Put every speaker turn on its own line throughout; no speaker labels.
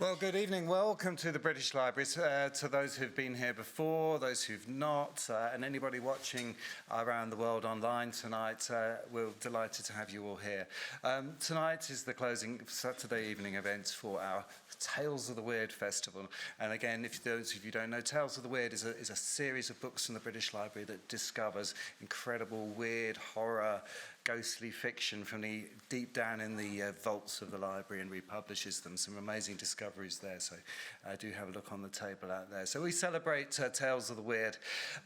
Well, good evening. Welcome to the British Library. To those who've been here before, those who've not, and anybody watching around the world online tonight, we're delighted to have you all here. Tonight is the closing Saturday evening event for our Tales of the Weird Festival. And again, if those of you don't know, Tales of the Weird is a series of books from the British Library that discovers incredible, weird, horror, ghostly fiction from the deep down in the vaults of the library and republishes them. Some amazing discoveries there, so do have a look on the table out there. So we celebrate Tales of the Weird.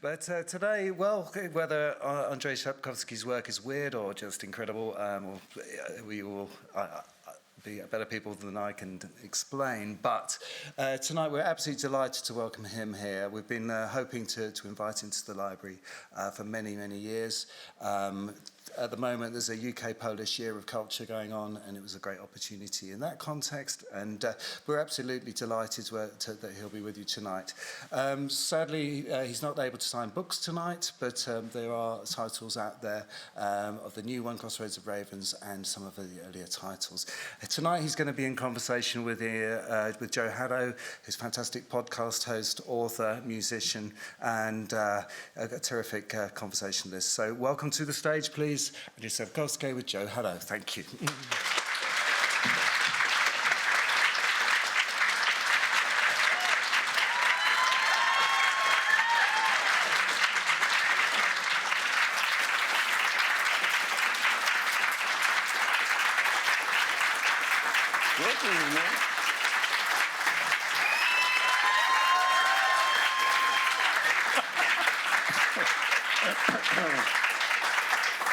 But today, well, whether Andrzej Sapkowski's work is weird or just incredible, we will be better people than I can explain. But tonight we're absolutely delighted to welcome him here. We've been hoping to invite him to the library for many, many years. At the moment, there's a UK-Polish Year of Culture going on, and it was a great opportunity in that context, and we're absolutely delighted that he'll be with you tonight. Sadly, he's not able to sign books tonight, but there are titles out there of the new one, Crossroads of Ravens, and some of the earlier titles. Tonight, he's going to be in conversation with Joe Haddow, who's a fantastic podcast host, author, musician, and a terrific conversationalist. So welcome to the stage, please. Andrzej Sapkowski with Joe Haddow. Thank you.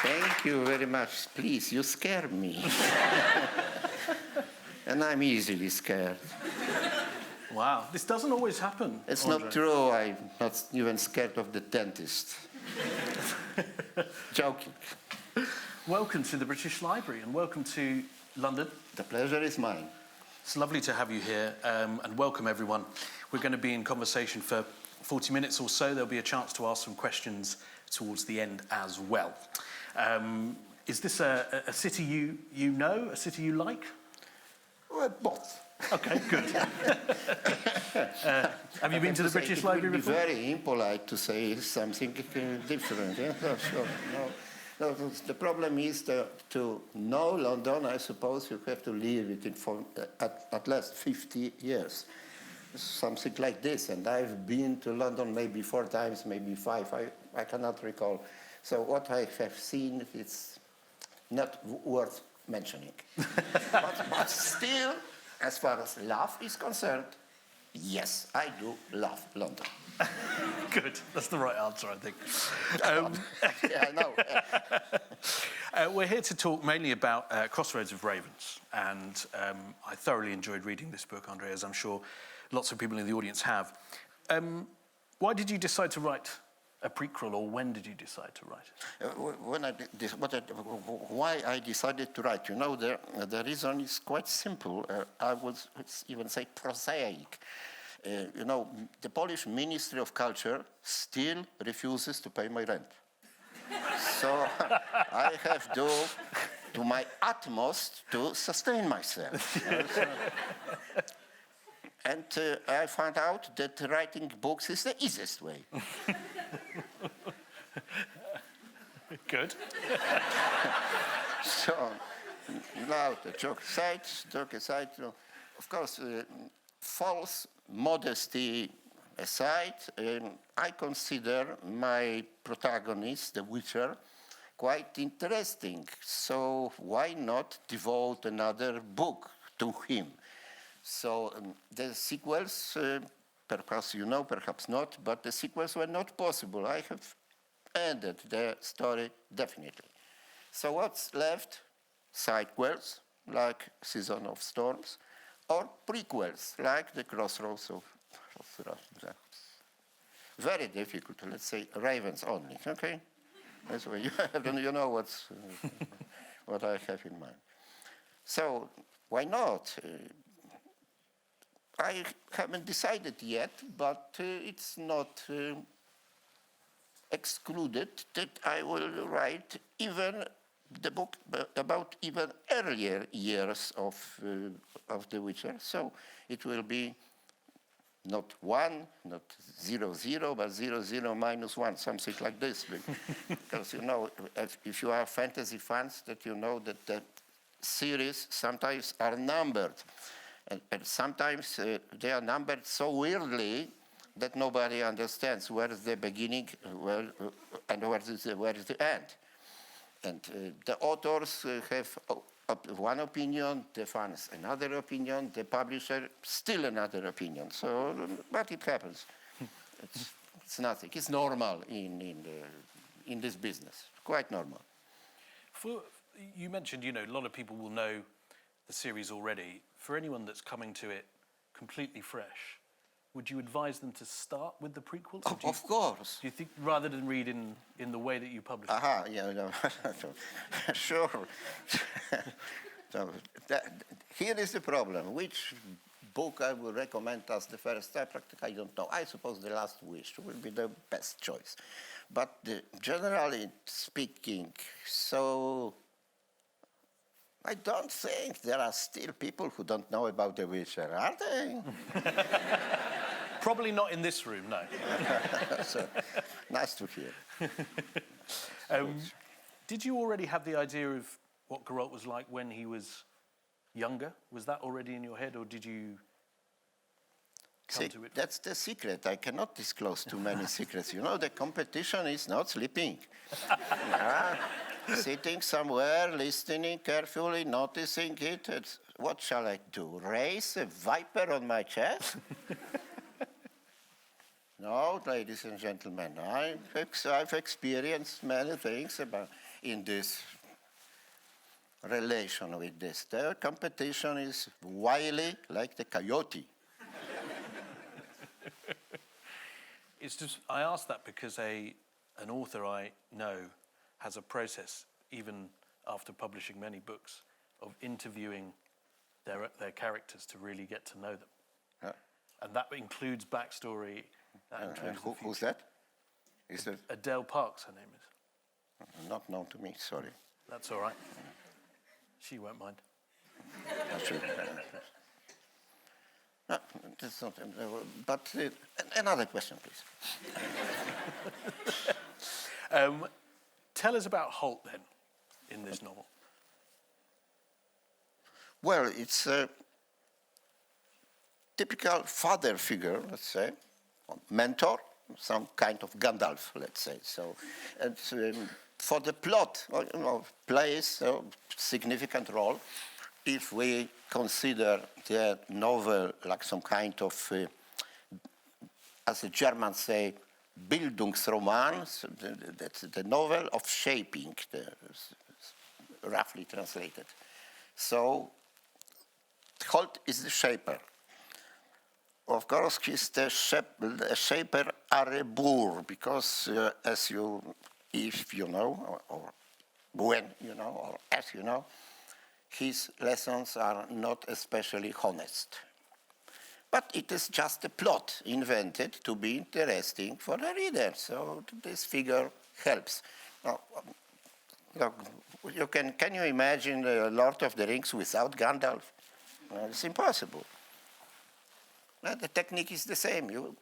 Thank you very much. Please, you scare me. And I'm easily scared.
Wow, this doesn't always happen.
It's
Andrzej.
not true. I'm not even scared of the dentist. Joking.
Welcome to the British Library and welcome to London.
The pleasure is mine.
It's lovely to have you here and welcome everyone. We're going to be in conversation for 40 minutes or so. There'll be a chance to ask some questions towards the end as well. Is this a city you know, a city you like?
Well, both.
Okay, good. Have you been to the British Library before?
It would be very impolite to say something different. Yeah? No, sure. No, the problem is to know London, I suppose you have to live it for at least 50 years. Something like this. And I've been to London maybe 4 times, maybe 5. I cannot recall. So what I have seen, it's not worth mentioning. but still, as far as love is concerned, yes, I do love London.
Good, that's the right answer, I think.
Yeah, I know.
We're here to talk mainly about Crossroads of Ravens, and I thoroughly enjoyed reading this book, Andrzej, as I'm sure lots of people in the audience have. Why did you decide to write a prequel, or when did you decide to write it?
Why I decided to write, the reason is quite simple. I would even say prosaic. The Polish Ministry of Culture still refuses to pay my rent. So I have to do my utmost to sustain myself. And I found out that writing books is the easiest way.
Good.
So, now the joke aside, of course, false modesty aside, I consider my protagonist, the Witcher, quite interesting. So why not devote another book to him? So the sequels, perhaps you know, perhaps not, but the sequels were not possible. I have ended the story definitely. So what's left? Sidequels, like Season of Storms, or prequels, like the Crossroads of Ravens. Very difficult, let's say Ravens only, okay? That's why you know what I have in mind. So why not? I haven't decided yet, but it's not excluded that I will write even the book about even earlier years of The Witcher. So it will be not 1, not 0, but 0 minus 1, something like this. Because you know, if you are fantasy fans, that you know that the series sometimes are numbered. And sometimes they are numbered so weirdly that nobody understands where is the beginning and where is the end. And the authors have one opinion, the fans another opinion, the publisher still another opinion. So, but it happens. It's nothing. It's normal in this business. Quite normal.
You mentioned, you know, a lot of people will know the series already. For anyone that's coming to it completely fresh, would you advise them to start with the prequels?
Of course.
Do you think, rather than read in the way that you publish?
Yeah, no. Sure. So here is the problem. Which book I would recommend as the first step? I don't know. I suppose The Last Wish will be the best choice. But generally speaking, so I don't think there are still people who don't know about The Witcher, are they?
Probably not in this room, no.
So, nice to hear.
Did you already have the idea of what Geralt was like when he was younger? Was that already in your head, or did you come to it?
That's the secret. I cannot disclose too many secrets. You know, the competition is not sleeping. Sitting somewhere, listening carefully, noticing it. What shall I do? Raise a viper on my chest? No, ladies and gentlemen, I've experienced many things in this relation with this. The competition is wily like the coyote.
It's just, I ask that because an author I know has a process, even after publishing many books, of interviewing their characters to really get to know them.
Yeah.
And that includes backstory. That includes the
Who's
future.
that? Is it
Adele Parks, her name is.
not known to me? Sorry.
That's all right. She won't mind.
No, that's not. But another question, please.
Tell us about Holt then, in this novel.
Well, it's a typical father figure, let's say, mentor, some kind of Gandalf, let's say. So, and for the plot, you know, plays a significant role if we consider the novel like some kind of, as the Germans say, Bildungsroman, that's the novel of shaping, roughly translated. So, Holt is the shaper. Of course, he's the shaper à rebours, because if you know, or when you know, or as you know, his lessons are not especially honest. But it is just a plot invented to be interesting for the reader, so this figure helps. Now, look, can you imagine the Lord of the Rings without Gandalf? It's impossible. The technique is the same. You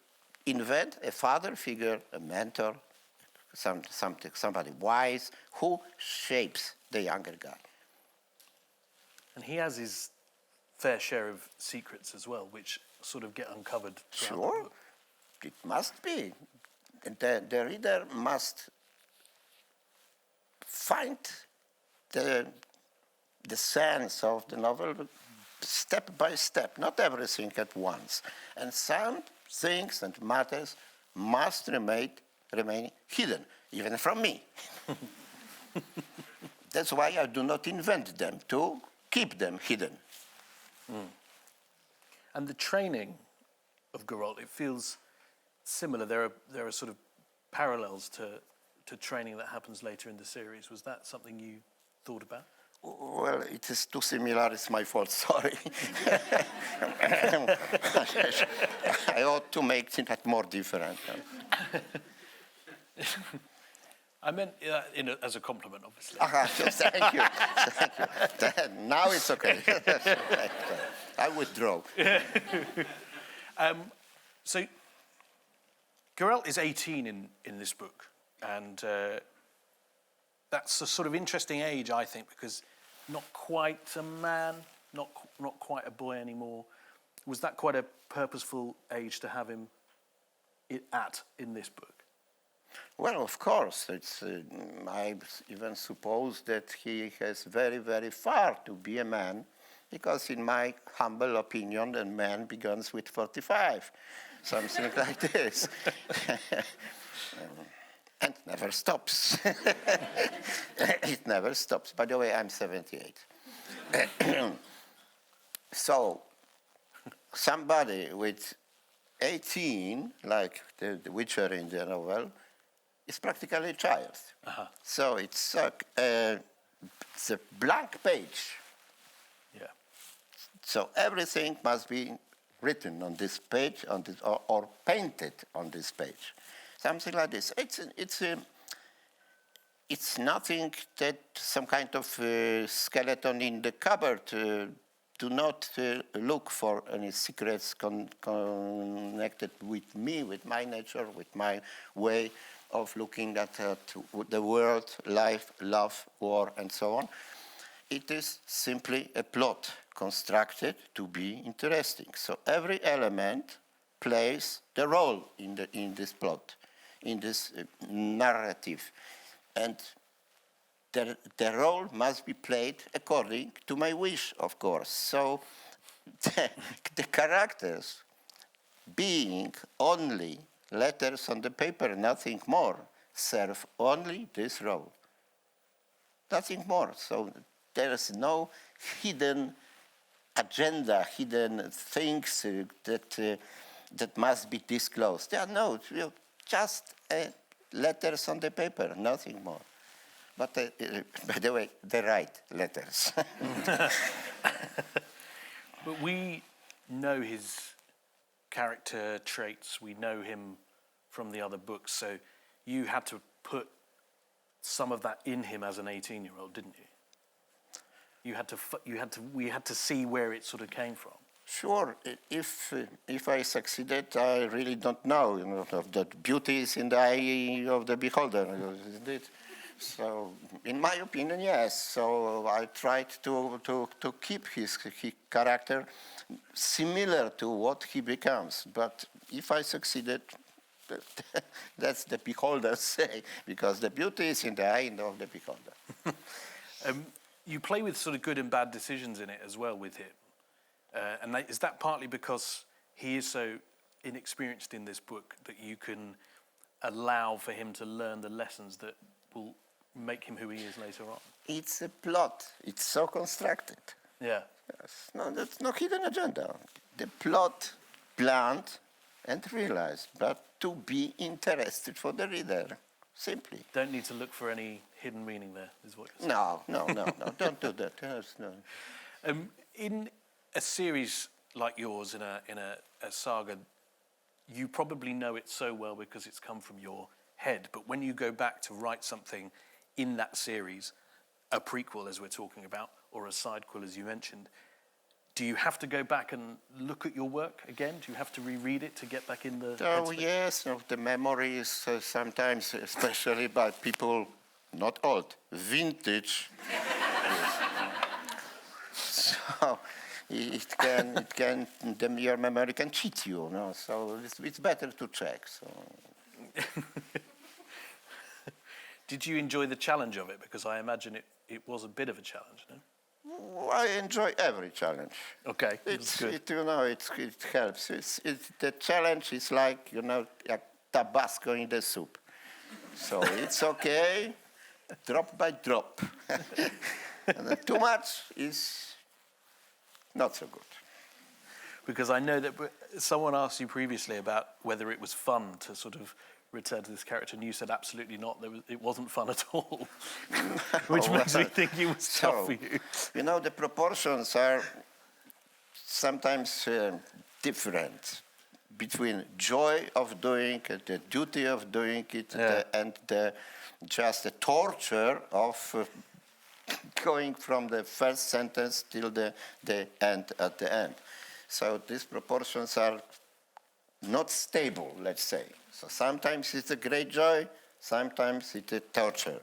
invent a father figure, a mentor, somebody wise, who shapes the younger guy.
And he has his fair share of secrets as well, which sort of get uncovered throughout the
Sure,
book.
it must be. And the reader must find the sense of the novel step by step, not everything at once. And some things and matters must remain hidden, even from me. That's why I do not invent them, to keep them hidden.
Mm. And the training of Geralt, it feels similar. There are sort of parallels to training that happens later in the series. Was that something you thought about?
Well, it is too similar. It's my fault. Sorry. I ought to make it more different.
I meant as a compliment, obviously.
Thank you. Thank you. Now it's okay. I withdraw.
So, Garel is 18 in this book, and that's a sort of interesting age, I think, because not quite a man, not quite a boy anymore. Was that quite a purposeful age to have him in this book?
Well, of course. I even suppose that he has very, very far to be a man, because in my humble opinion, a man begins with 45, something like this. And never stops. It never stops. By the way, I'm 78. So, somebody with 18, like the Witcher in the novel, is practically a child.
Uh-huh.
So it's a blank page.
Yeah.
So everything must be written on this page, or painted on this page, something like this. It's nothing that some kind of skeleton in the cupboard. Do not look for any secrets connected with me, with my nature, with my way of looking at the world, life, love, war, and so on. It is simply a plot constructed to be interesting. So every element plays the role in this plot, in this narrative. And the role must be played according to my wish, of course. So the characters being only letters on the paper, nothing more, serve only this role. Nothing more. So there is no hidden agenda, hidden things that must be disclosed. There are no, just letters on the paper, nothing more. But by the way, they write letters.
But we know his character traits. We know him from the other books. So you had to put some of that in him as an 18-year-old, didn't you? We had to see where it sort of came from.
Sure. If I succeeded, I really don't know. The beauty is in the eye of the beholder, isn't it? So, in my opinion, yes. So I tried to keep his character similar to what he becomes. But if I succeeded, that's the beholder's say, because the beauty is in the eye of the beholder.
You play with sort of good and bad decisions in it as well with him. And is that partly because he is so inexperienced in this book that you can allow for him to learn the lessons that will make him who he is later on?
It's a plot. It's so constructed.
Yeah.
Yes. No, that's no hidden agenda. The plot planned and realized, but to be interested for the reader, simply.
Don't need to look for any hidden meaning there, is what you're
No.
saying.
Don't do that. Yes, no.
In a series like yours, in a saga, you probably know it so well because it's come from your head. But when you go back to write something in that series, a prequel as we're talking about, or a sidequel as you mentioned, do you have to go back and look at your work again? Do you have to reread it to get back in the
Oh,
headspace?
yes. The memory is sometimes, especially by people not old, vintage. So your memory can cheat you, no? So it's better to check. So.
Did you enjoy the challenge of it? Because I imagine it was a bit of a challenge, no?
I enjoy every challenge.
Okay, that's good.
It helps. The challenge is like, like Tabasco in the soup. So it's okay, drop by drop. And too much is not so good.
Because I know that someone asked you previously about whether it was fun to sort of return to this character, and you said absolutely not. It wasn't fun at all, which makes me think it was tough for you.
The proportions are sometimes different between joy of doing it, the duty of doing it, and just a torture of going from the first sentence till the end at the end. So these proportions are not stable, let's say. So sometimes it's a great joy, sometimes it's a torture.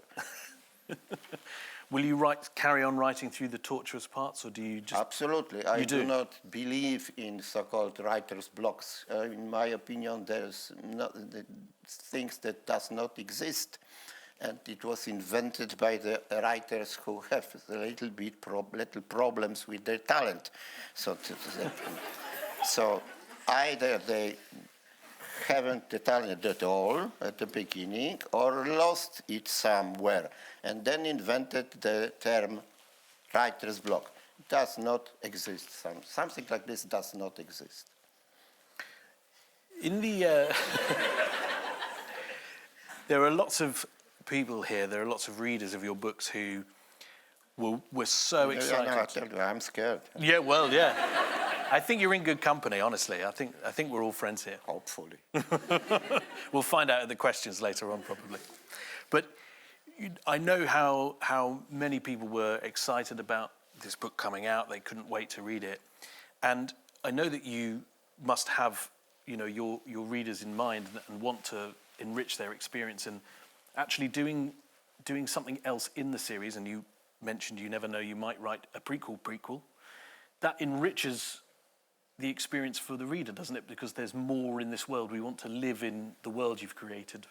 Will you carry on writing through the torturous parts, or do you just...
Absolutely. I do not believe in so-called writer's blocks. In my opinion, there's things that does not exist. And it was invented by the writers who have a little bit little problems with their talent. So, so either they haven't the talent at all at the beginning or lost it somewhere and then invented the term writer's block. It does not exist. Something like this does not exist.
In the... there are lots of people here, there are lots of readers of your books who were so excited.
No, I tell you, I'm scared.
Yeah, well, yeah. I think you're in good company, honestly. I think we're all friends here.
Hopefully.
We'll find out the questions later on, probably. But I know how many people were excited about this book coming out. They couldn't wait to read it. And I know that you must have, your readers in mind and want to enrich their experience and actually doing something else in the series. And you mentioned you never know, you might write a prequel. That enriches the experience for the reader, doesn't it? Because there's more in this world. We want to live in the world you've created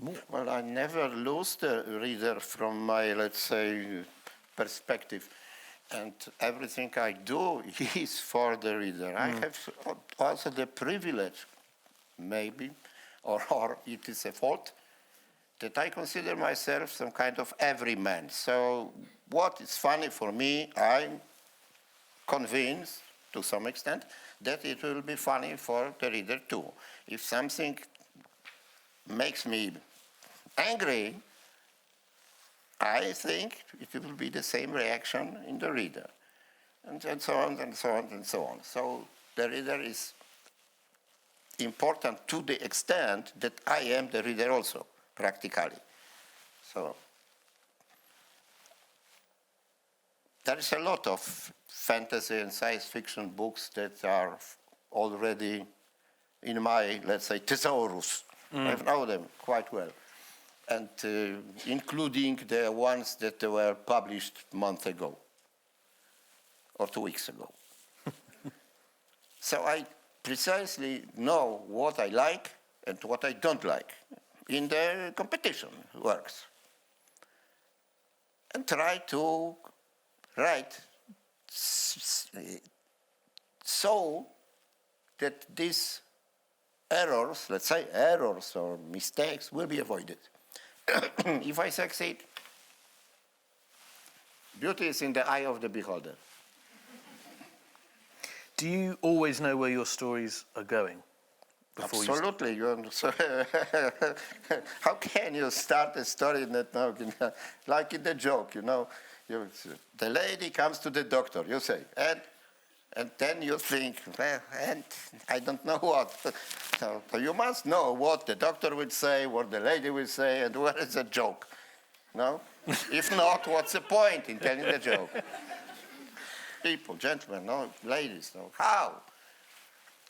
more.
Well, I never lose the reader from my, let's say, perspective. And everything I do is for the reader. I have also the privilege, maybe, or it is a fault, that I consider myself some kind of everyman. So what is funny for me, I'm convinced, to some extent, that it will be funny for the reader too. If something makes me angry, I think it will be the same reaction in the reader. And so on, and so on, and so on. So the reader is important to the extent that I am the reader also, practically. So there is a lot of fantasy and science fiction books that are already in my, let's say, thesaurus. I know them quite well. And including the ones that were published a month ago or 2 weeks ago. So I precisely know what I like and what I don't like in the competition works. And try to write so that these errors, let's say errors or mistakes, will be avoided. If I succeed, beauty is in the eye of the beholder.
Do you always know where your stories are going?
Absolutely. How can you start a story like in the joke, the lady comes to the doctor, you say, and then you think, well, and I don't know what. So you must know what the doctor will say, what the lady will say, and where is the joke. No? If not, what's the point in telling the joke? People, gentlemen, no, ladies, no. How?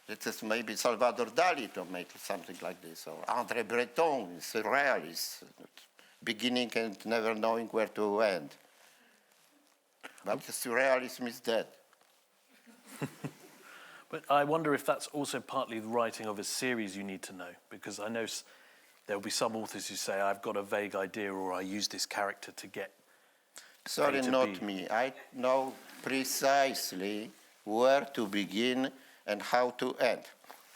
It is maybe Salvador Dali to make something like this, or André Breton is a realist, beginning and never knowing where to end. But the surrealism is dead.
But I wonder if that's also partly the writing of a series you need to know, because I know there will be some authors who say, I've got a vague idea, or I use this character to get
Sorry, not me. I know precisely where to begin and how to end.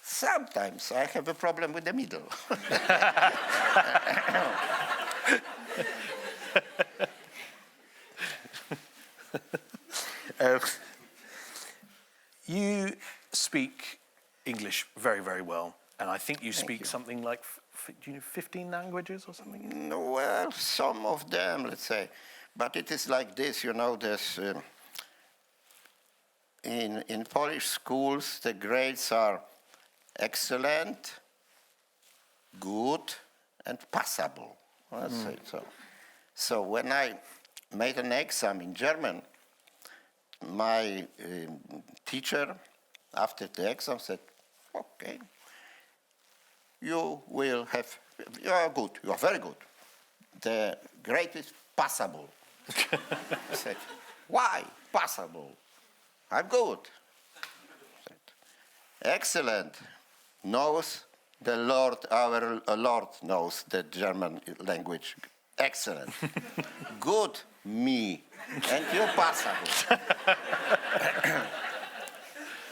Sometimes I have a problem with the middle.
You speak English very, very well, and I think you speak something like 15 languages or something?
Well, some of them, let's say. But it is like this, there's, in Polish schools, the grades are excellent, good, and passable. Let's say so. So when I made an exam in German, my teacher, after the exam, said, okay, you are good, you are very good. The grade is passable. I said, why passable? I'm good. I said, excellent. Knows the Lord, our Lord knows the German language. Excellent. Good, me. And you passable.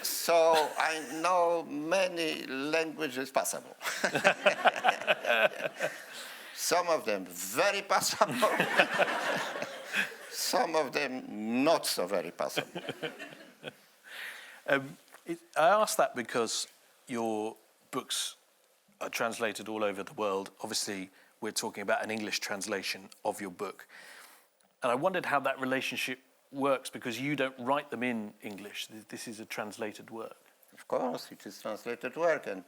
So I know many languages passable. Some of them very passable. Some of them not so very passable.
I ask that because your books are translated all over the world. Obviously, we're talking about an English translation of your book. And I wondered how that relationship works, because you don't write them in English. This is a translated work.
Of course, it is translated work. And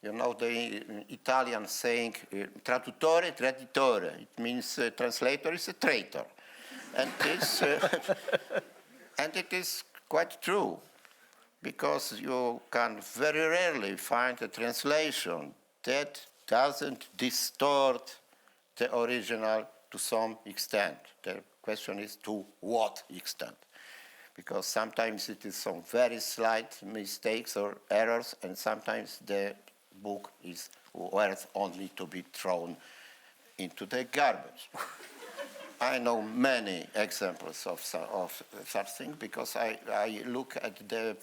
you know the Italian saying, traduttore, traditore. It means translator is a traitor. And, and it is quite true, because you can very rarely find a translation that doesn't distort the original to some extent. The question is to what extent? Because sometimes it is some very slight mistakes or errors, and sometimes the book is worth only to be thrown into the garbage. I know many examples of such things, because I look at the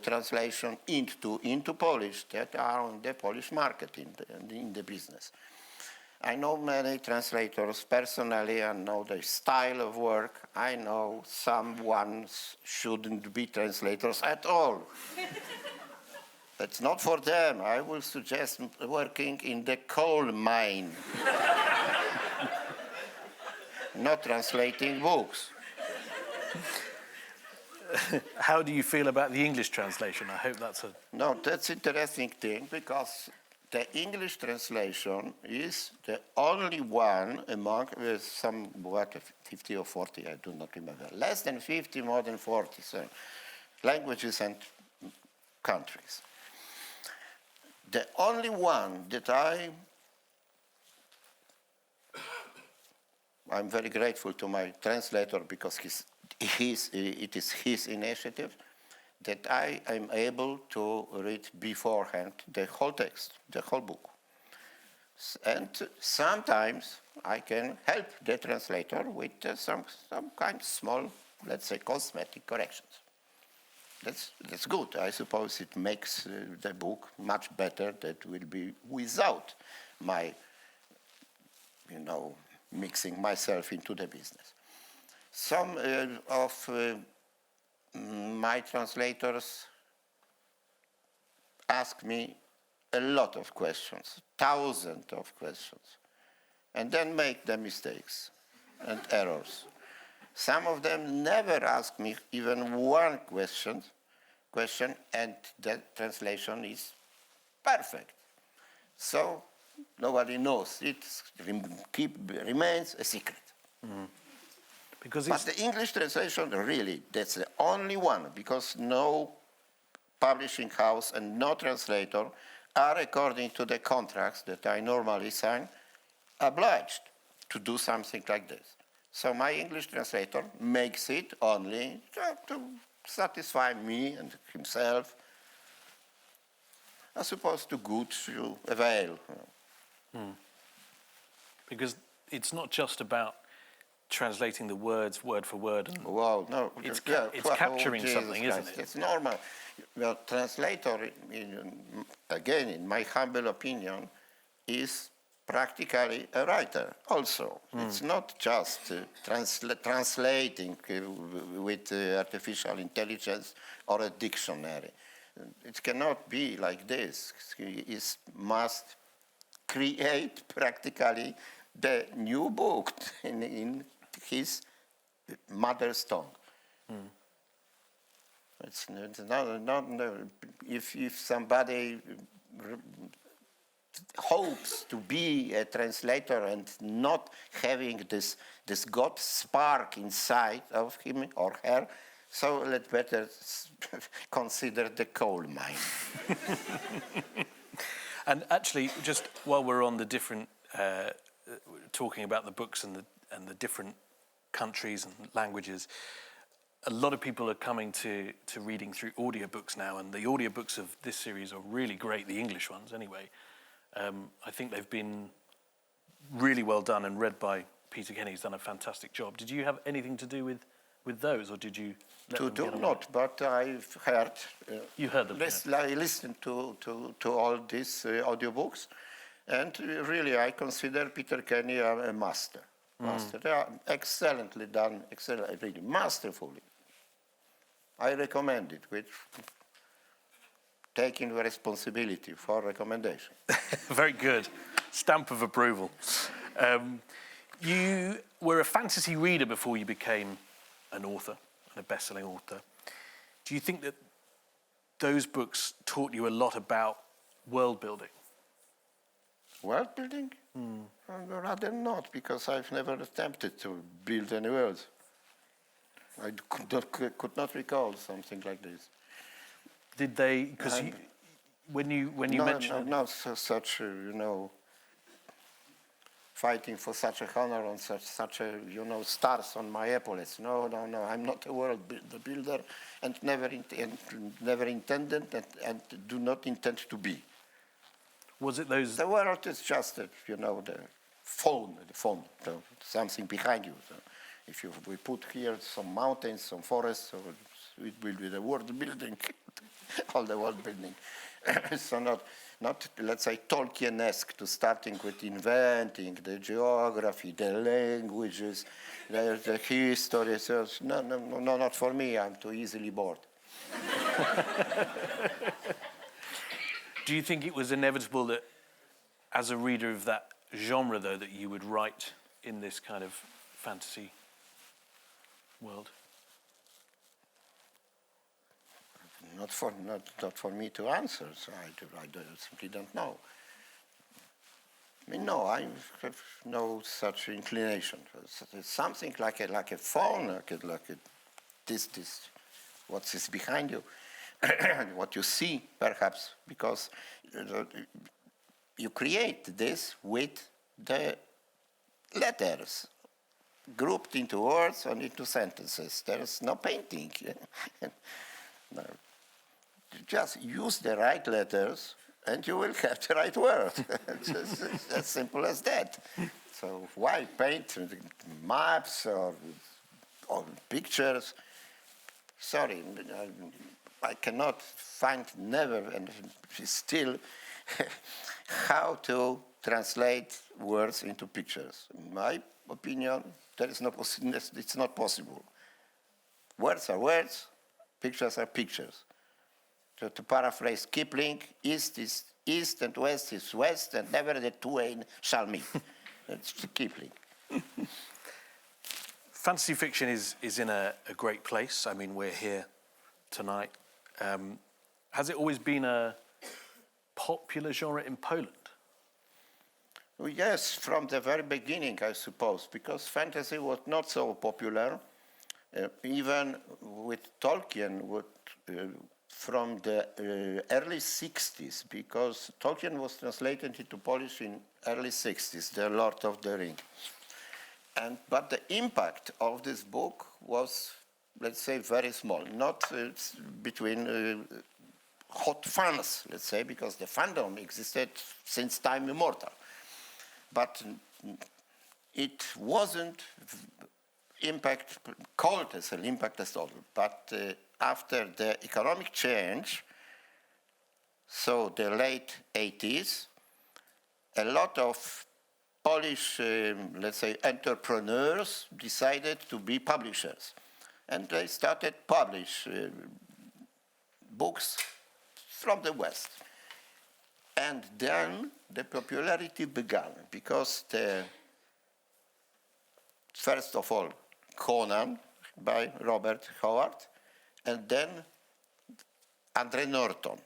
translation into Polish that are on the Polish market in the business. I know many translators personally. I know their style of work. I know some ones shouldn't be translators at all. That's not for them. I will suggest working in the coal mine. Not translating books.
How do you feel about the English translation? I hope that's a...
No, that's an interesting thing, because the English translation is the only one among some, 50 or 40, I do not remember. Less than 50, more than 40 so languages and countries. The only one that I'm very grateful to my translator, because it is his initiative that I am able to read beforehand the whole text, the whole book. And sometimes I can help the translator with some kind of small, let's say, cosmetic corrections. That's good. I suppose it makes the book much better. That will be without my, mixing myself into the business. Some of my translators ask me a lot of questions, thousands of questions, and then make the mistakes and errors. Some of them never ask me even one question, and the translation is perfect. So nobody knows. It remains a secret.
Mm.
But the English translation, really, that's the only one, because no publishing house and no translator are, according to the contracts that I normally sign, obliged to do something like this. So my English translator makes it only to satisfy me and himself, as opposed to good to avail.
Mm. Because it's not just about translating the words word for word. And
well, no,
it's capturing something, isn't it?
It's normal. Well, translator, again, in my humble opinion, is practically a writer also. It's not just translating with artificial intelligence or a dictionary. It cannot be like this. He must create practically the new book in his mother's tongue. Mm. It's not if somebody hopes to be a translator and not having this God spark inside of him or her, so let's better consider the coal mine.
And actually, just while we're on the different, talking about the books and the different countries and languages, a lot of people are coming to reading through audiobooks now, and the audiobooks of this series are really great, the English ones anyway. I think they've been really well done and read by Peter Kenny. He's done a fantastic job. Did you have anything to do with those, or did you let them get away?
Not, but I've heard.
You heard them,
I listened to all these audiobooks, and really I consider Peter Kenny a master. They are excellently done, really masterfully. I recommend it with taking the responsibility for recommendation.
Very good. Stamp of approval. You were a fantasy reader before you became an author, and a best-selling author. Do you think that those books taught you a lot about world building?
World building? Rather not, because I've never attempted to build any worlds. I could not recall something like this.
Did they? Because when you mentioned
such fighting for such a honor on such a stars on my epaulets. No. I'm not a world builder, and never intended and do not intend to be.
Was it those?
The world is just the phone, something behind you. So if we put here some mountains, some forests, so it will be the world building, all the world building. So not let's say Tolkien-esque, to starting with inventing the geography, the languages, the history. So no, not for me. I'm too easily bored.
Do you think it was inevitable that, as a reader of that genre, though, that you would write in this kind of fantasy world?
Not for me to answer. So I simply don't know. I mean, no, I have no such inclination. It's something like a phone, this what is behind you. What you see, perhaps, because you create this with the letters grouped into words and into sentences. There is no painting. No. Just use the right letters and you will have the right word. It's as simple as that. So why paint maps or pictures? Sorry, I cannot find never and still how to translate words into pictures. In my opinion, it's not possible. Words are words, pictures are pictures. So to paraphrase Kipling, east is east and west is west, and never the twain shall meet. That's Kipling.
Fantasy fiction is in a great place. I mean, we're here tonight. Has it always been a popular genre in Poland?
Well, yes, from the very beginning, I suppose, because fantasy was not so popular, even with Tolkien, from the early 60s, because Tolkien was translated into Polish in early 60s, The Lord of the Rings. But the impact of this book was, let's say, very small, not between hot fans, let's say, because the fandom existed since time immemorial. But it wasn't called as an impact at all. But after the economic change, so the late 80s, a lot of Polish, let's say, entrepreneurs decided to be publishers. And they started publish books from the West. And then the popularity began, because first of all, Conan by Robert Howard, and then Andre Norton.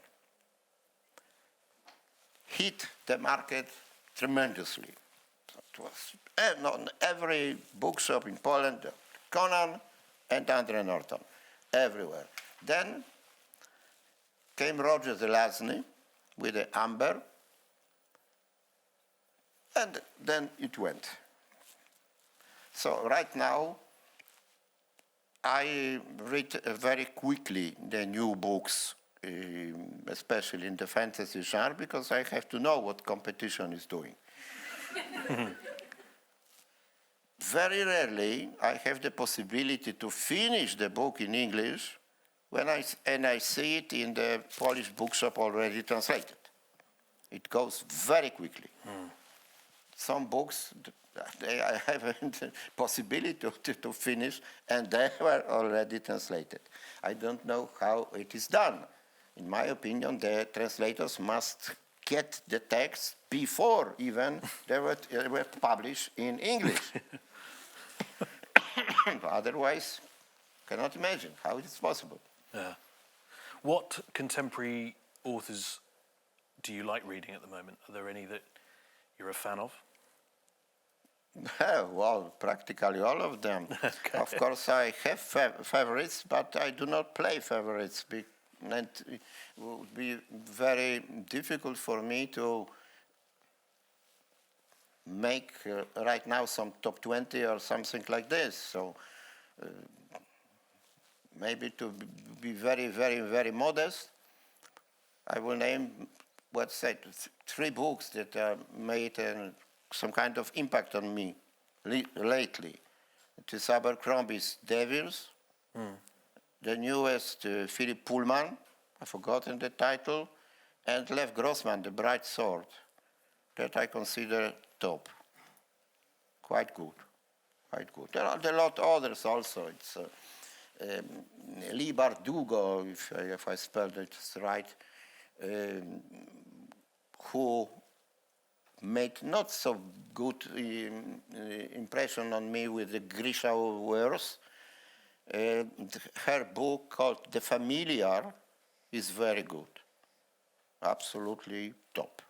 hit the market tremendously. It was on every bookshop in Poland, Conan and Andrzej Norton, everywhere. Then came Roger Zelazny with the Amber, and then it went. So right now, I read very quickly the new books, especially in the fantasy genre, because I have to know what competition is doing. Very rarely I have the possibility to finish the book in English when I see it in the Polish bookshop already translated. It goes very quickly. Some books, I haven't the possibility to finish, and they were already translated. I don't know how it is done. In my opinion, the translators must get the text before even they were published in English. Otherwise, cannot imagine how it is possible.
Yeah. What contemporary authors do you like reading at the moment? Are there any that you're a fan of?
Well, practically all of them.
Okay.
Of course, I have favorites, but I do not play favorites. And it would be very difficult for me to make right now some top 20 or something like this. So maybe to be very, very, very modest, I will name, let's say, 3 books that made some kind of impact on me lately. It is Abercrombie's Devils, the newest Philip Pullman, I've forgotten the title, and Lev Grossman, The Bright Sword, that I consider top. Quite good, quite good. There are a lot of others also. It's Lee Bardugo, if I spelled it right, who made not so good impression on me with the Grisha Wars. Her book called The Familiar is very good, absolutely top.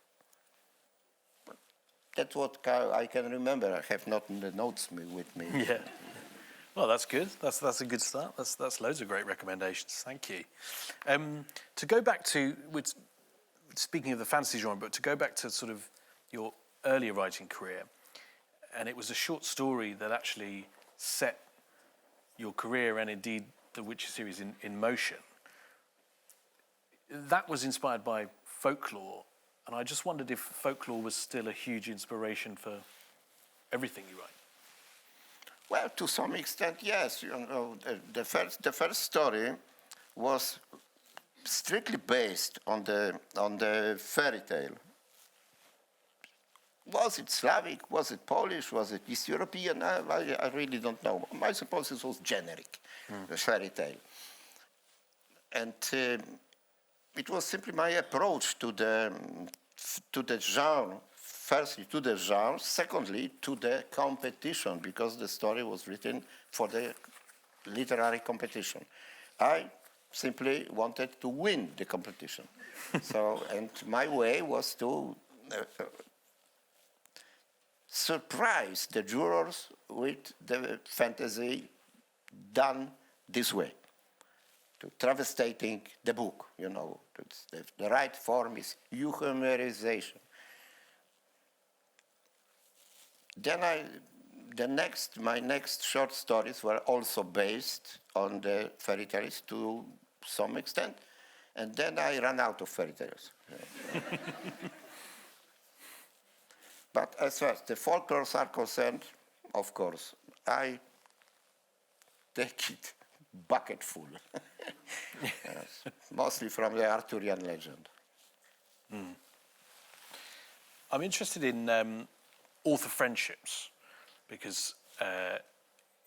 That's what I can remember. I have not the notes with me.
Yeah. Well, that's good. That's a good start. That's loads of great recommendations. Thank you. To go back to, speaking of the fantasy genre, but to go back to sort of your earlier writing career, and it was a short story that actually set your career and indeed the Witcher series in motion. That was inspired by folklore, and I just wondered if folklore was still a huge inspiration for everything you write.
Well, to some extent, yes. You know, the first story was strictly based on the fairy tale. Was it Slavic? Was it Polish? Was it East European? I really don't know. I suppose it was generic, the fairy tale. And it was simply my approach to the genre. Firstly, to the genre. Secondly, to the competition, because the story was written for the literary competition. I simply wanted to win the competition. So, and my way was to surprise the jurors with the fantasy done this way, to travestating the book. You know, the right form is euhemerization. Then my next short stories were also based on the fairy tales to some extent, and then I ran out of fairy tales. But as far as the folklores are concerned, of course, I take it bucket full. Yes, mostly from the Arthurian legend.
I'm interested in author friendships, because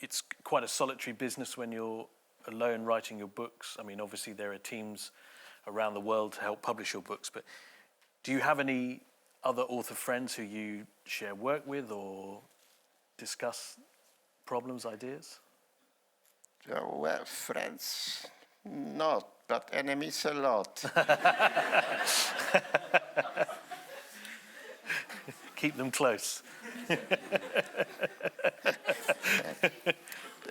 it's quite a solitary business when you're alone writing your books. I mean, obviously there are teams around the world to help publish your books, but do you have any other author friends who you share work with or discuss problems, ideas?
Well, friends, not, but enemies a lot.
keep them close.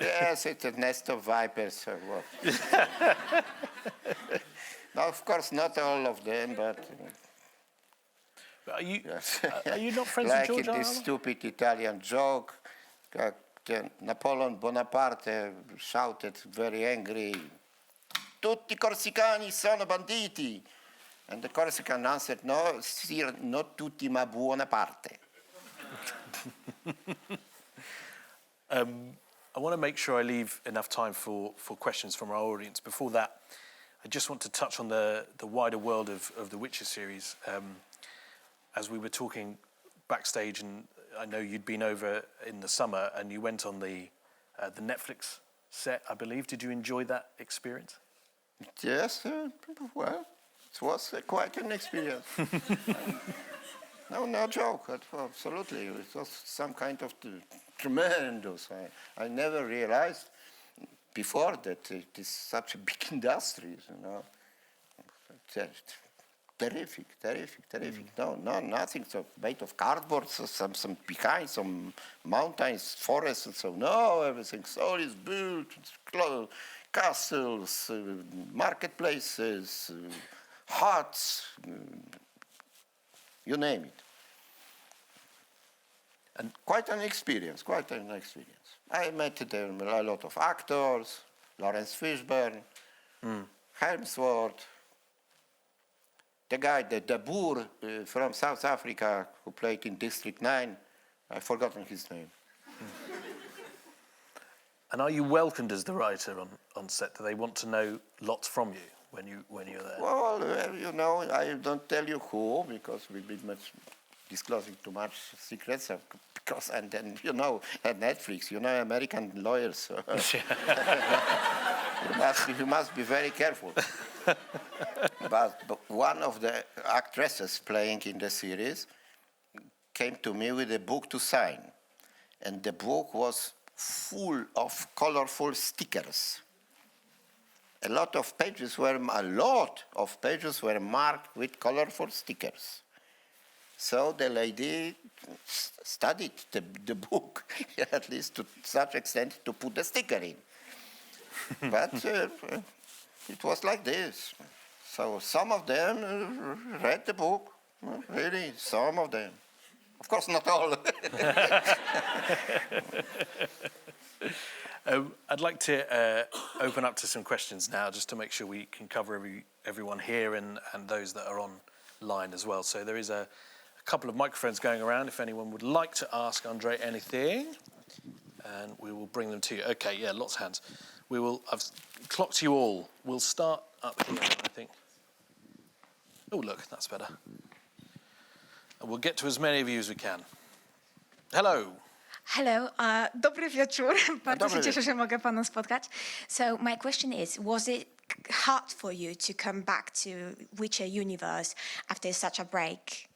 Yes, it's a nest of vipers. So what? Now, of course, not all of them, but
Are you,
yes.
are you not friends
Like
with
in
George
this
R. R.
stupid Italian joke, Napoleon Bonaparte shouted very angry, "Tutti Corsicani sono banditi." And the Corsican answered, "No, sir, not tutti, ma buona parte."
I want to make sure I leave enough time for questions from our audience. Before that, I just want to touch on the wider world of the Witcher series. As we were talking backstage, and I know you'd been over in the summer, and you went on the Netflix set, I believe. Did you enjoy that experience?
Yes, well, it was quite an experience. No joke, absolutely. It was some kind of tremendous. I never realized before that it is such a big industry, you know. Terrific. No, nothing so made of cardboard, so some behind, some mountains, forests, and so no, everything solid, built, castles, marketplaces, huts, you name it. And quite an experience. I met there a lot of actors, Lawrence Fishburne, Hemsworth, the guy, the Boer from South Africa who played in District 9, I've forgotten his name.
And are you welcomed as the writer on set? Do they want to know lots from you when you're there?
Well, you know, I don't tell you who because we'll be disclosing too much secrets. Because and then you know at Netflix, you know American lawyers. So you must be very careful. But one of the actresses playing in the series came to me with a book to sign, and the book was full of colorful stickers. A lot of pages were marked with colorful stickers. So the lady studied the book, at least to such extent to put the sticker in. But it was like this. So some of them read the book, really, some of them. Of course, not all.
I'd like to open up to some questions now, just to make sure we can cover everyone here and those that are online as well. So there is a couple of microphones going around if anyone would like to ask Andrzej anything, and we will bring them to you. Okay, yeah, lots of hands. I've clocked you all. We'll start up here, I think. Oh, look, that's better. And we'll get to as many of you as we can. Hello.
Hello, dobry wieczór. Bardzo się cieszę, że mogę panu spotkać. So my question is, was it hard for you to come back to Witcher universe after such a break?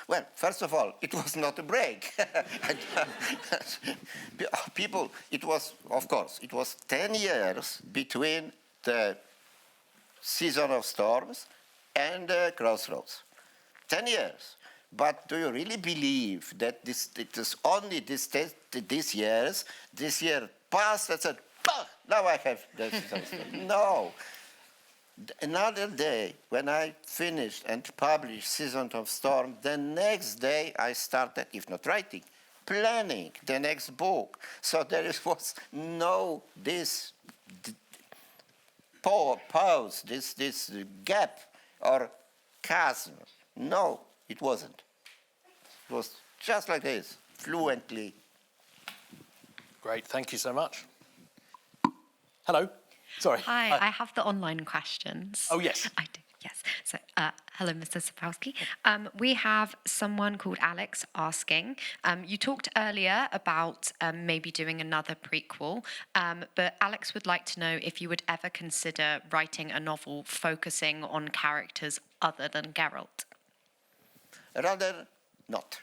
Well, first of all, it was not a break. People, it was 10 years between the Season of Storms and Crossroads. 10 years. But do you really believe that it is only this year passed and said, now I have this. No. Another day, when I finished and published Season of Storm, the next day I started, if not writing, planning the next book. So there was no this pause, this gap or chasm. No, it wasn't. It was just like this, fluently.
Great, thank you so much. Hello. Sorry.
Hi, I have the online questions.
Oh, yes.
I do, yes. So, hello, Mr. Sapkowski. We have someone called Alex asking, you talked earlier about maybe doing another prequel, but Alex would like to know if you would ever consider writing a novel focusing on characters other than Geralt.
Rather not.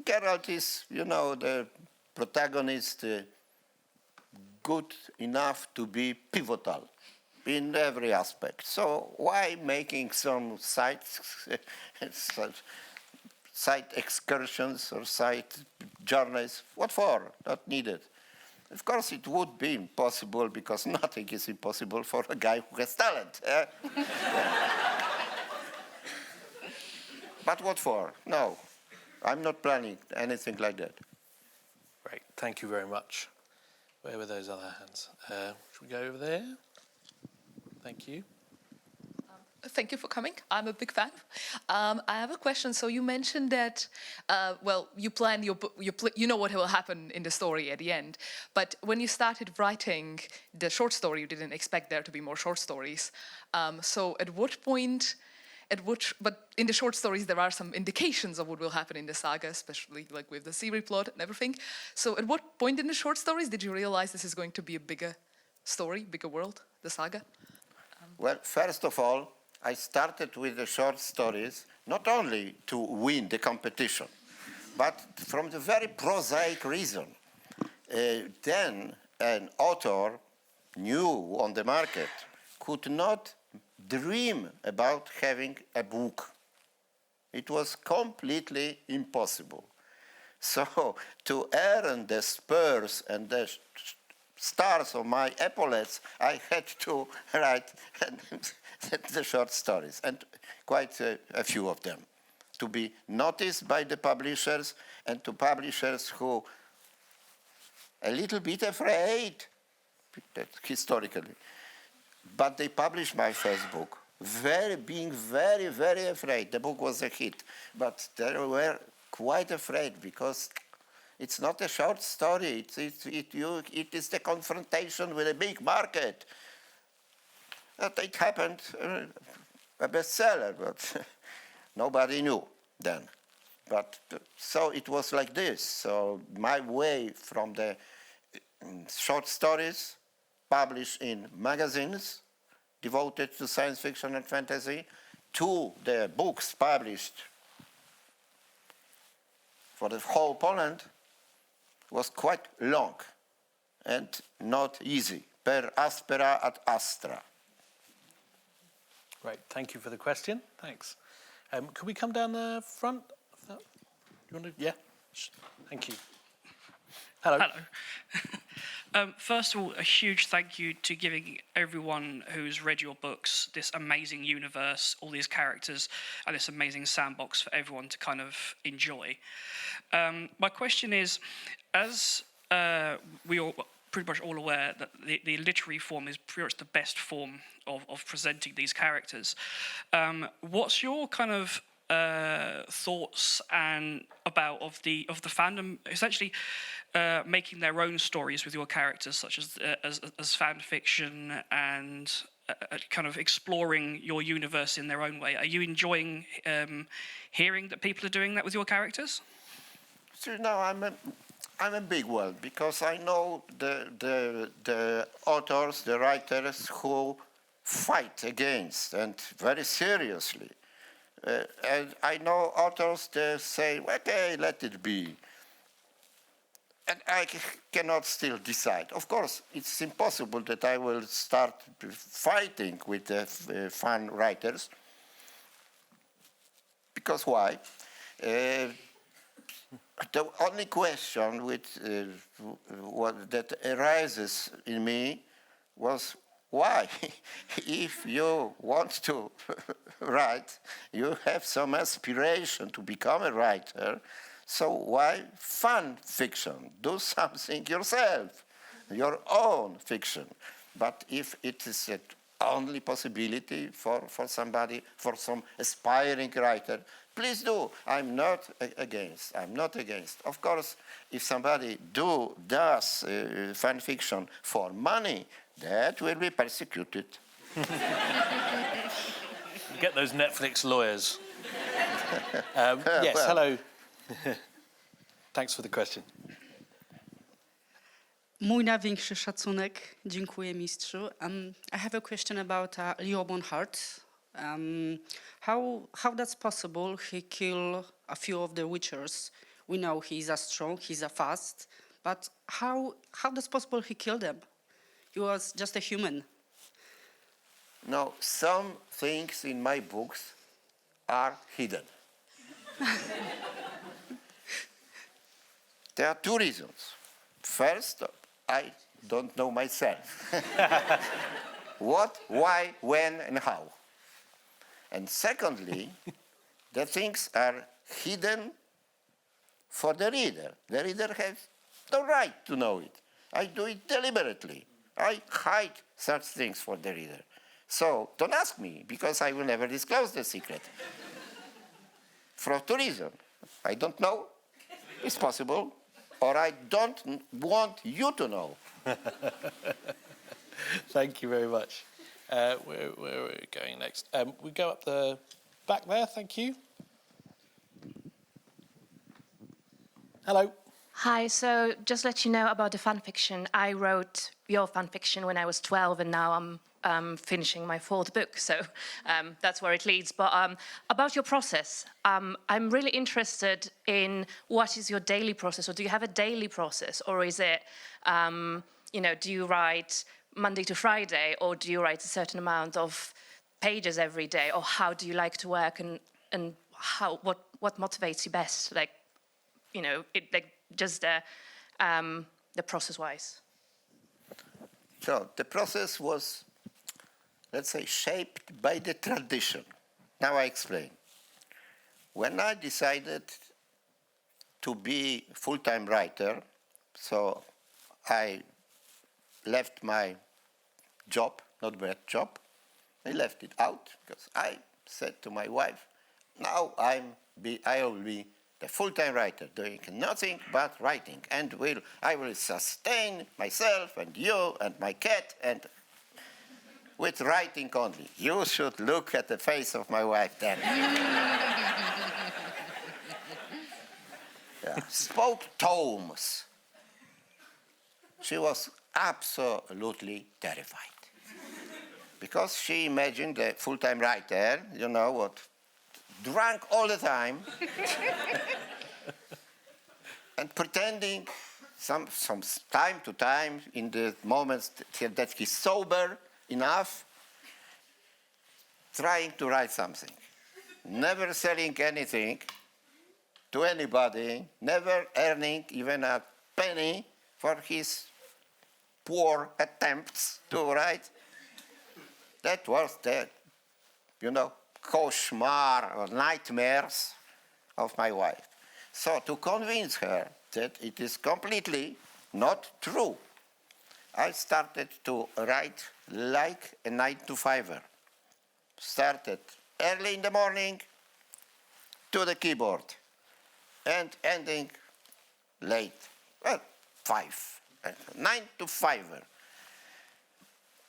Geralt is, the protagonist good enough to be pivotal. in every aspect. So why making some side excursions or side journeys? What for? Not needed. Of course, it would be impossible because nothing is impossible for a guy who has talent. But what for? No, I'm not planning anything like that.
Great, thank you very much. Where were those other hands? Should we go over there? Thank you.
Thank you for coming. I'm a big fan. I have a question. So you mentioned that, you plan your book, you know what will happen in the story at the end. But when you started writing the short story, you didn't expect there to be more short stories. So at what point, but in the short stories, there are some indications of what will happen in the saga, especially like with the series plot and everything. So at what point in the short stories did you realize this is going to be a bigger story, bigger world, the saga?
Well, first of all, I started with the short stories not only to win the competition, but from the very prosaic reason. Then an author new on the market could not dream about having a book. It was completely impossible. So to earn the spurs and the stars on my epaulets, I had to write the short stories, and quite a few of them, to be noticed by the publishers, and to publishers who a little bit afraid, historically. But they published my first book, being very, very afraid. The book was a hit, but they were quite afraid because it's not a short story. It is the confrontation with a big market. It happened, a bestseller, but nobody knew then. But so it was like this. So my way from the short stories published in magazines devoted to science fiction and fantasy to the books published for the whole Poland was quite long and not easy, per aspera ad astra.
Great, thank you for the question. Thanks. Could we come down the front? Do you want to? Yeah. Thank you. Hello.
Hello. First of all, a huge thank you to giving everyone who's read your books this amazing universe, all these characters, and this amazing sandbox for everyone to kind of enjoy. My question is, as we all pretty much all aware that the literary form is pretty much the best form of presenting these characters. What's your kind of thoughts and of the fandom essentially making their own stories with your characters, such as fan fiction and kind of exploring your universe in their own way? Are you enjoying hearing that people are doing that with your characters?
So now I'm a big one because I know the authors, the writers who fight against and very seriously. And I know authors that say, okay, let it be. And I cannot still decide. Of course, it's impossible that I will start fighting with the fan writers. Because why? The only question that arises in me was, why? If you want to write, you have some aspiration to become a writer, so why fan fiction? Do something yourself, your own fiction. But if it is the only possibility for somebody, for some aspiring writer, please do. I'm not against. Of course, if somebody does fan fiction for money, that will be persecuted.
Get those Netflix lawyers. Yes, well. Hello. Thanks for the question.
Mój największy szacunek. Dziękuję, mistrzu. I have a question about Leo Bonhart. How that's possible? He killed a few of the Witchers. We know he's a strong, he's a fast, but how that's possible? He killed them. He was just a human.
No, some things in my books are hidden. There are two reasons. First, I don't know myself. What, why, when, and how. And secondly, the things are hidden for the reader. The reader has the right to know it. I do it deliberately. I hide such things for the reader. So don't ask me, because I will never disclose the secret. For two reasons. I don't know, it's possible, or I don't want you to know.
Thank you very much. Where are we going next? We go up the back there, thank you. Hello.
Hi, so just let you know about the fan fiction. I wrote your fan fiction when I was 12, and now I'm finishing my 4th book, so that's where it leads. But about your process, I'm really interested in what is your daily process, or do you have a daily process, or is it, do you write Monday to Friday, or do you write a certain amount of pages every day, or how do you like to work, and what motivates you best, just the process-wise?
So the process was, let's say, shaped by the tradition. Now I explain. When I decided to be full-time writer, so I left my job, not bad job, I left it out because I said to my wife, now I will be the full-time writer, doing nothing but writing, and I will sustain myself and you and my cat and with writing only. You should look at the face of my wife then. Yeah. Spoke tomes. She was absolutely terrified. Because she imagined a full-time writer, drunk all the time, and pretending some time to time, in the moments that he's sober enough, trying to write something. Never selling anything to anybody, never earning even a penny for his poor attempts to write. That was the, cauchemar or nightmares of my wife. So to convince her that it is completely not true, I started to write like a 9-to-5er. Started early in the morning to the keyboard and ending late, 5, 9-to-5er.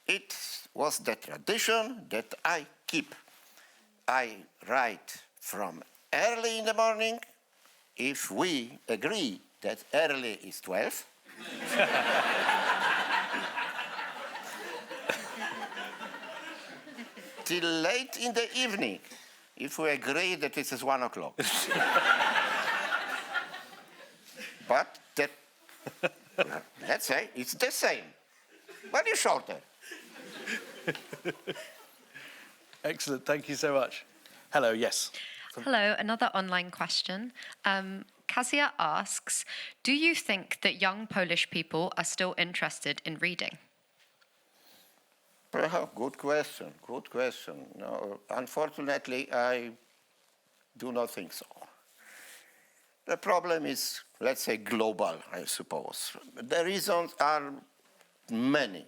It was the tradition that I keep. I write from early in the morning, if we agree that early is 12. Till late in the evening, if we agree that it is 1 o'clock. But that, let's say, it's the same, but it's shorter.
Excellent, thank you so much. Hello, yes.
Hello, another online question. Kasia asks, do you think that young Polish people are still interested in reading?
Good question. No, unfortunately, I do not think so. The problem is, let's say, global, I suppose. The reasons are many.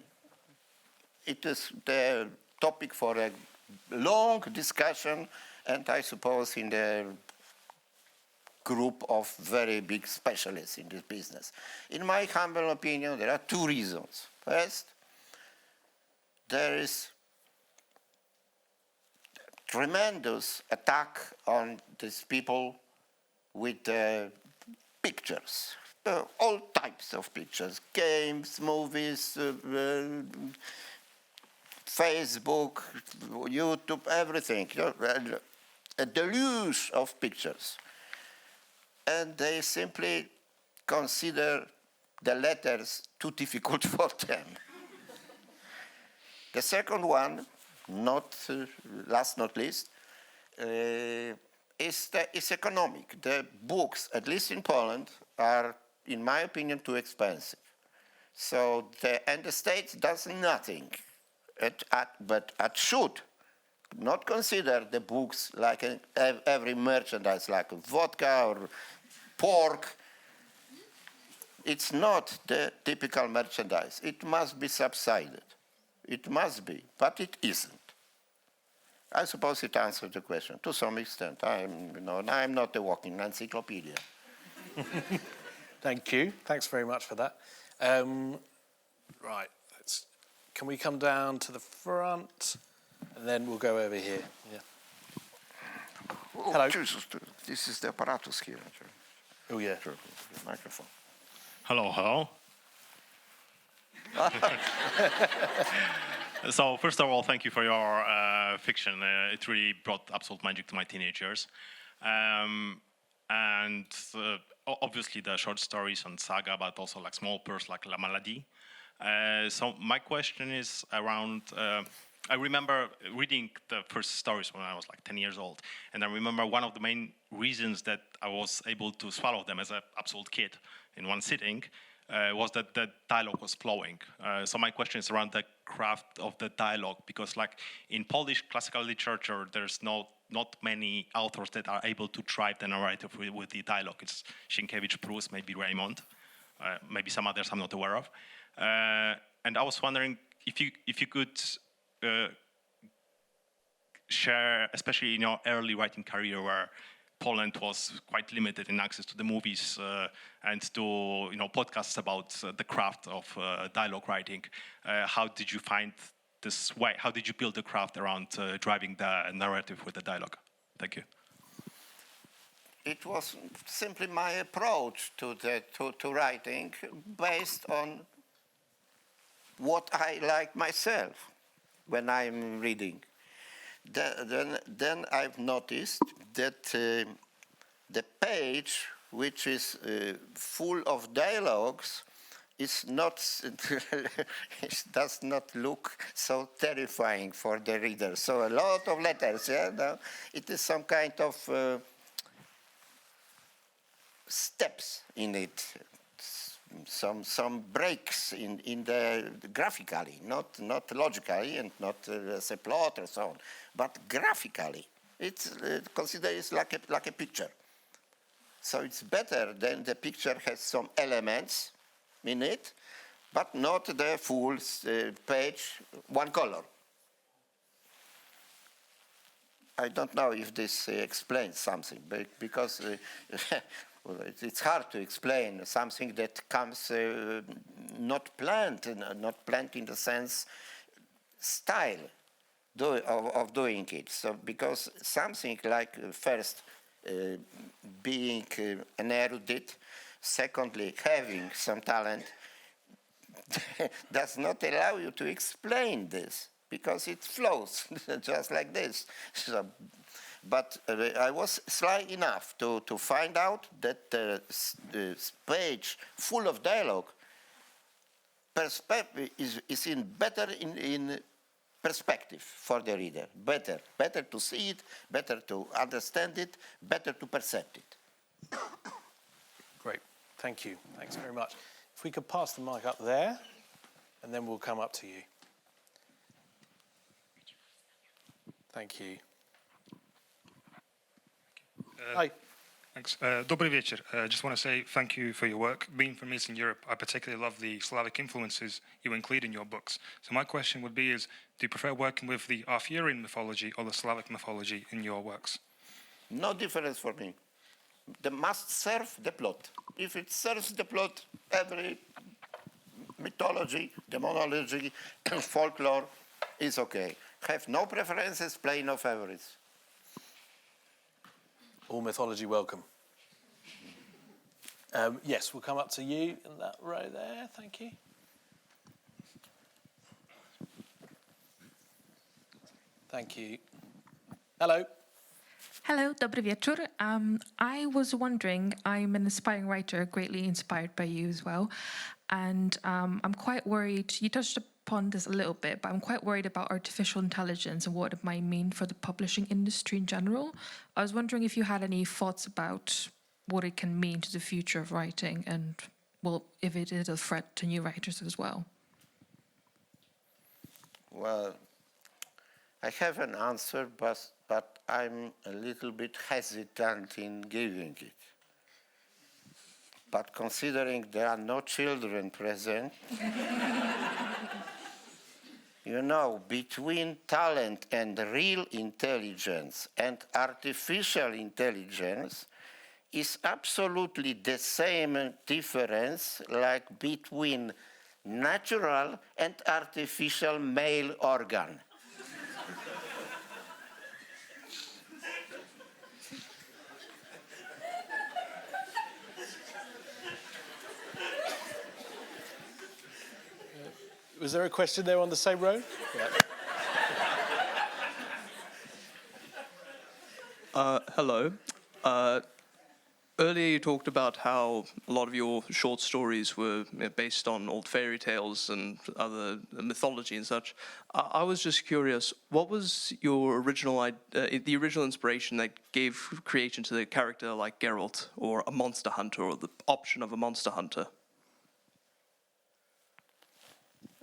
It is the topic for a long discussion, and I suppose in the group of very big specialists in this business. In my humble opinion, there are two reasons. First, there is tremendous attack on these people with pictures, all types of pictures, games, movies, Facebook, YouTube, everything, a deluge of pictures. And they simply consider the letters too difficult for them. The second one last not least, is economic. The books, at least in Poland, are, in my opinion, too expensive. So and the state does nothing, but it should not consider the books like every merchandise, like vodka or pork. It's not the typical merchandise. It must be subsidized. It must be, but it isn't. I suppose it answered the question to some extent. I'm not a walking encyclopedia.
Thank you. Thanks very much for that. Right, can we come down to the front, and then we'll go over here. Yeah.
Oh,
hello.
Jesus, this is the apparatus here.
Oh yeah.
The microphone.
Hello. So first of all, thank you for your fiction. It really brought absolute magic to my teenage years. And obviously the short stories and saga, but also like small pearls like La Maladie. So my question is around, I remember reading the first stories when I was like 10 years old. And I remember one of the main reasons that I was able to swallow them as an absolute kid in one sitting was that the dialogue was flowing. So my question is around the craft of the dialogue, because like in Polish classical literature, there's not many authors that are able to drive the narrative with the dialogue. It's Sienkiewicz, Proust, maybe Raymond, maybe some others I'm not aware of. And I was wondering if you could share, especially in your early writing career where Poland was quite limited in access to the movies and to podcasts about the craft of dialogue writing. How did you find this way? How did you build the craft around driving the narrative with the dialogue? Thank you.
It was simply my approach to writing based on what I like myself when I'm reading. Then I've noticed that the page, which is full of dialogues, is not it does not look so terrifying for the reader. So a lot of letters, yeah. No? It is some kind of steps in it, some breaks in the graphically, not logically and not as a plot or so on, but graphically. It's considered it's like a picture. So it's better than the picture has some elements in it, but not the full page, one color. I don't know if this explains something, because well, it's hard to explain something that comes not planned in the sense style of doing it. So because something like first being an erudite, secondly having some talent, does not allow you to explain this because it flows just like this. So, but I was sly enough to find out that the page full of dialogue is better in perspective for the reader. Better to see it, better to understand it, better to perceive it.
Great, thank you. Thanks very much. If we could pass the mic up there, and then we'll come up to you. Thank you. Hi.
Thanks. Dobry wieczór. Just want to say thank you for your work. Being from Eastern Europe, I particularly love the Slavic influences you include in your books. So my question would be do you prefer working with the Arthurian mythology or the Slavic mythology in your works?
No difference for me. They must serve the plot. If it serves the plot, every mythology, demonology, folklore is okay. Have no preferences, play no favorites.
All mythology welcome. Yes, we'll come up to you in that row there. Thank you. Thank you. Hello.
Hello, dobry wieczór. I was wondering, I'm an aspiring writer, greatly inspired by you as well, and I'm quite worried. You touched upon this a little bit, but I'm quite worried about artificial intelligence and what it might mean for the publishing industry in general. I was wondering if you had any thoughts about what it can mean to the future of writing and, well, if it is a threat to new writers as well.
Well, I have an answer, but I'm a little bit hesitant in giving it. But considering there are no children present, you know, between talent and real intelligence and artificial intelligence is absolutely the same difference like between natural and artificial male organ.
Was there a question there on the same row? Yeah.
Hello. Earlier you talked about how a lot of your short stories were based on old fairy tales and other mythology and such. I was just curious, what was your original, the original inspiration that gave creation to the character like Geralt or a monster hunter or the option of a monster hunter?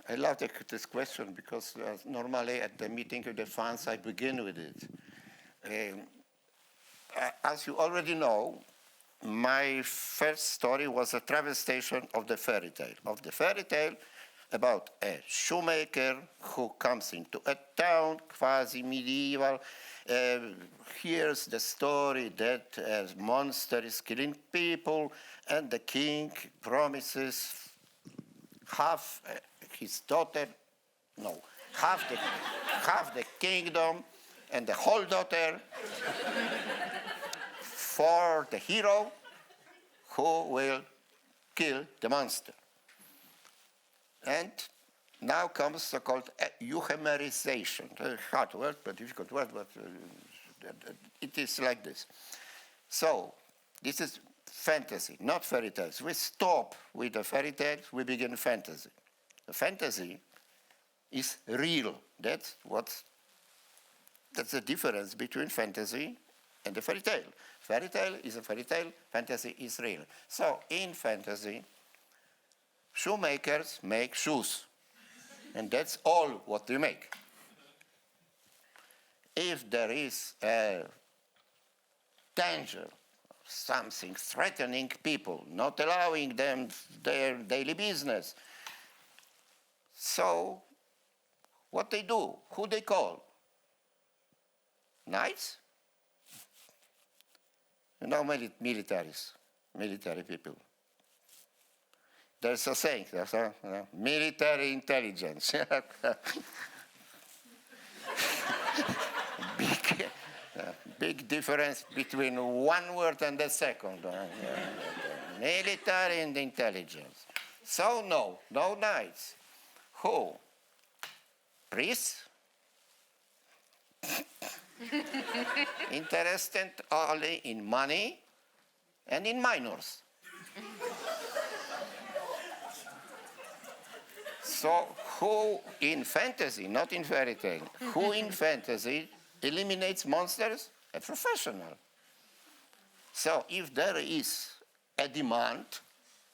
I love this question because normally at the meeting with the fans I begin with it. As you already know, my first story was a travestation of the fairy tale, about a shoemaker who comes into a town, quasi-medieval, hears the story that a monster is killing people, and the king promises half his daughter, no, half the kingdom and the whole daughter for the hero who will kill the monster. And now comes so-called euhemerization. Hard word, but difficult word, but it is like this. So this is fantasy, not fairy tales. We stop with the fairy tales, we begin fantasy. The fantasy is real. That's the difference between fantasy and the fairy tale. Fairy tale is a fairy tale, fantasy is real. So in fantasy, shoemakers make shoes, and that's all what they make. If there is a danger, something threatening people, not allowing them their daily business, so what they do, who they call? Knights? You know, military people. There's a saying, military intelligence. Big difference between one word and the second. Military and intelligence. So no knights. Who? Priests? Interested only in money and in minors. So who in fantasy, not in fairy tale, who in fantasy eliminates monsters? A professional. So if there is a demand,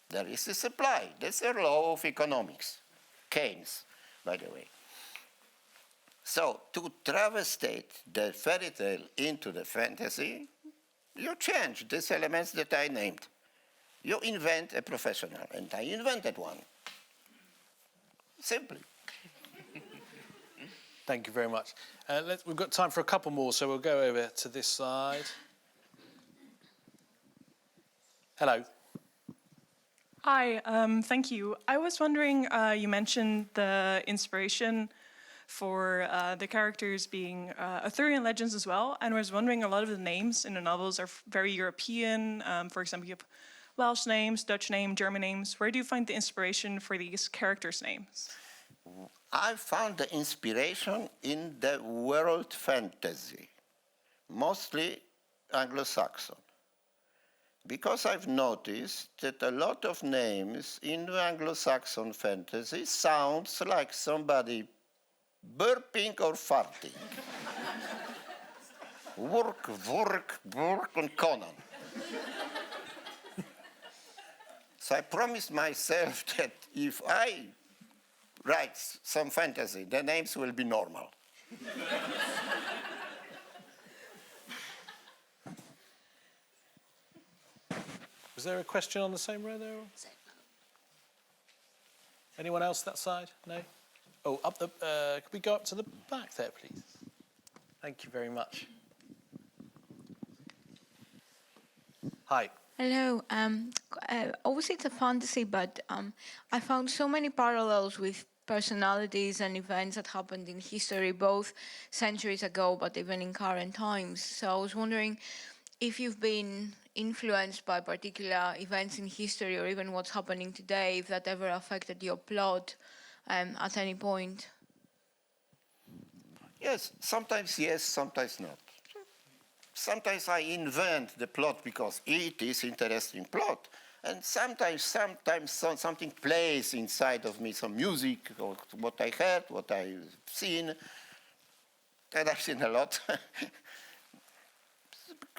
there is a supply. That's a law of economics. Keynes, by the way. So to travestate the fairy tale into the fantasy, you change these elements that I named. You invent a professional, and I invented one. Simply.
Thank you very much. We've got time for a couple more, so we'll go over to this side. Hello.
Hi, thank you. I was wondering, you mentioned the inspiration for the characters being Arthurian legends as well, and I was wondering, a lot of the names in the novels are very European. For example, you have Welsh names, Dutch names, German names. Where do you find the inspiration for these characters' names?
I found the inspiration in the world fantasy, mostly Anglo-Saxon. because I've noticed that a lot of names in the Anglo-Saxon fantasy sounds like somebody burping or farting. Work, and Conan. So I promised myself that if I write some fantasy, the names will be normal.
Was there a question on the same row there? Anyone else that side? No? Oh, up the. Could we go up to the back there, please? Thank you very much. Hi.
Hello. Obviously, it's a fantasy, but I found so many parallels with personalities and events that happened in history, both centuries ago, but even in current times. So I was wondering if you've been influenced by particular events in history or even what's happening today, if that ever affected your plot at any point.
Yes, sometimes not. Sometimes I invent the plot because it is interesting plot. And sometimes something plays inside of me, some music, or what I heard, what I've seen. And I've seen a lot.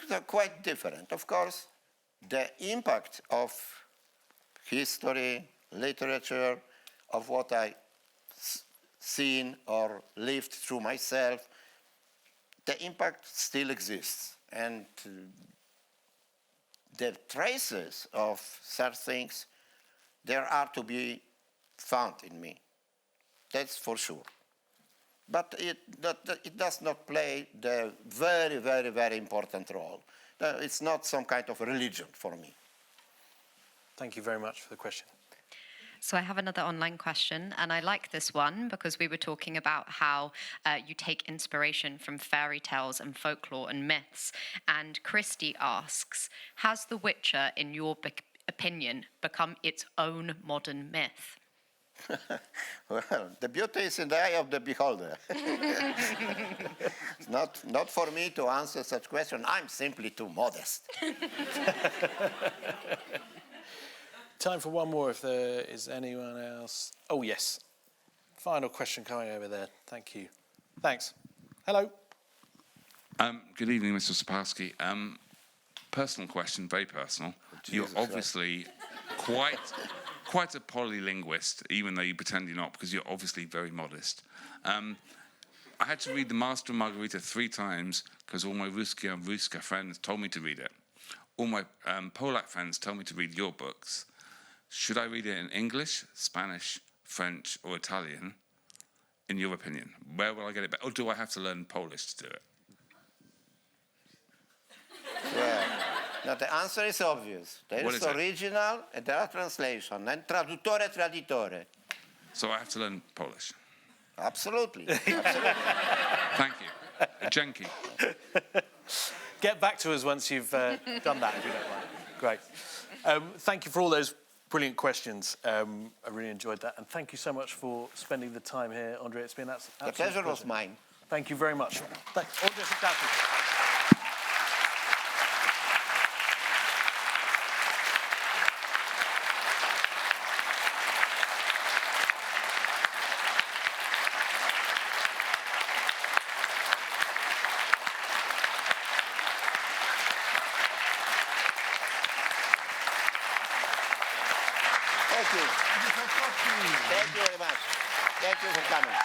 They're quite different. Of course, the impact of history, literature, of what I seen or lived through myself, the impact still exists. And the traces of such things, there are to be found in me. That's for sure. But it does not play the very, very, very important role. It's not some kind of religion for me.
Thank you very much for the question.
So I have another online question, and I like this one because we were talking about how you take inspiration from fairy tales and folklore and myths. And Christy asks, has The Witcher, in your opinion, become its own modern myth?
Well, the beauty is in the eye of the beholder. It's not for me to answer such question. I'm simply too modest.
Time for one more if there is anyone else. Oh, yes. Final question coming over there. Thank you. Thanks. Hello.
Good evening, Mr. Sapkowski. Personal question, very personal. You're obviously quite a polylinguist, even though you pretend you're not, because you're obviously very modest. I had to read The Master and Margarita 3 times because all my Ruska and Ruska friends told me to read it. All my Polak friends told me to read your books. Should I read it in English, Spanish, French, or Italian, in your opinion? Where will I get it back? Or do I have to learn Polish to do it?
Well, now the answer is obvious. There
What
is
is it?
original and there are translation, and traduttore, traditore.
So I have to learn Polish?
Absolutely. Absolutely.
Thank you. Dzięki.
Get back to us once you've done that, if you don't mind. Great. Thank you for all those brilliant questions. I really enjoyed that. And thank you so much for spending the time here, Andrzej. It's been an absolute
The pleasure was mine.
Thank you very much. Andrzej Sapkowski.
Thank you. Thank you very much. Thank you for coming.